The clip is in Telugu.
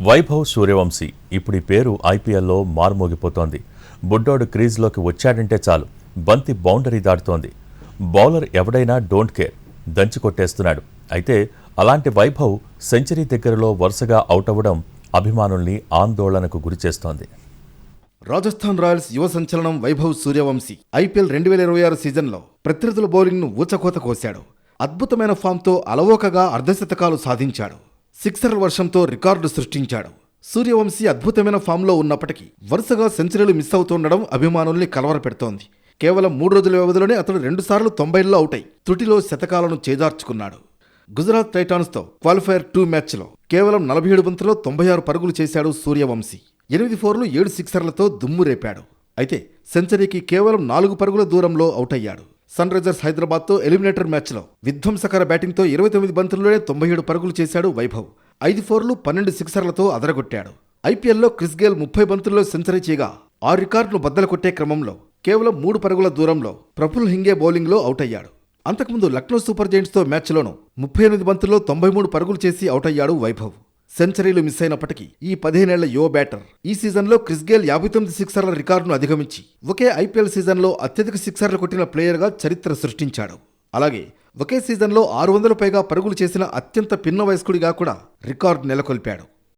వైభవ్ సూర్యవంశీ ఇప్పుడు ఈ పేరు ఐపీఎల్లో మారుమోగిపోతోంది. బుడ్డోడు క్రీజ్లోకి వచ్చాడంటే చాలు బంతి బౌండరీ దాటుతోంది. బౌలర్ ఎవడైనా డోంట్ కేర్, దంచి కొట్టేస్తున్నాడు. అయితే అలాంటి వైభవ్ సెంచరీ దగ్గరలో వరుసగా అవుట్ అవ్వడం అభిమానుల్ని ఆందోళనకు గురిచేస్తోంది. రాజస్థాన్ రాయల్స్ యువ సంచలనం వైభవ్ సూర్యవంశీ ఐపీఎల్ 2026 సీజన్లో ప్రత్యర్థుల బౌలింగ్ను ఊచకోత కోశాడు. అద్భుతమైన ఫామ్తో అలవోకగా అర్ధశతకాలు సాధించాడు. సిక్సర్ల వర్షంతో రికార్డు సృష్టించాడు. సూర్యవంశీ అద్భుతమైన ఫామ్లో ఉన్నప్పటికీ వరుసగా సెంచరీలు మిస్ అవుతుండడం అభిమానుల్ని కలవరపెడుతోంది. కేవలం 3 రోజుల వ్యవధిలోనే అతడు 2 సార్లు 90లో అవుట్ అయి తుటిలో శతకాలను చేజార్చుకున్నాడు. గుజరాత్ టైటాన్స్తో క్వాలిఫైయర్ 2 మ్యాచ్లో కేవలం 47 బంతుల్లో 96 పరుగులు చేశాడు సూర్యవంశీ. 8 ఫోర్లు 7 సిక్సర్లతో దుమ్ము రేపాడు. అయితే సెంచరీకి కేవలం 4 పరుగుల దూరంలో అవుట్ అయ్యాడు. సన్ రైజర్స్ హైదరాబాద్తో ఎలిమినేటర్ మ్యాచ్లో విధ్వంసకర బ్యాటింగ్తో 29 బంతుల్లోనే 97 పరుగులు చేశాడు వైభవ్. 5 ఫోర్లు 12 సిక్సర్లతో అదరగొట్టాడు. ఐపీఎల్లో క్రిస్ గేల్ 30 బంతుల్లో సెంచరీ చేయగా ఆ రికార్డును బద్దలు కొట్టే క్రమంలో కేవలం 3 పరుగుల దూరంలో ప్రఫుల్ హింగే బౌలింగ్లో అవుట్ అయ్యాడు. అంతకుముందు లక్నో సూపర్ జైంట్స్తో మ్యాచ్లోనూ 38 బంతుల్లో 93 పరుగులు చేసి అవుట్ అయ్యాడు వైభవ్. సెంచరీలు మిస్ అయినప్పటికీ ఈ 15 ఏళ్ల యువ బ్యాటర్ ఈ సీజన్లో క్రిస్ గేల్ 59 సిక్సర్ల రికార్డును అధిగమించి ఒకే ఐపీఎల్ సీజన్లో అత్యధిక సిక్సర్లు కొట్టిన ప్లేయర్గా చరిత్ర సృష్టించాడు. అలాగే ఒకే సీజన్లో 600 పైగా పరుగులు చేసిన అత్యంత పిన్న వయస్కుడిగా కూడా రికార్డు నెలకొల్పాడు.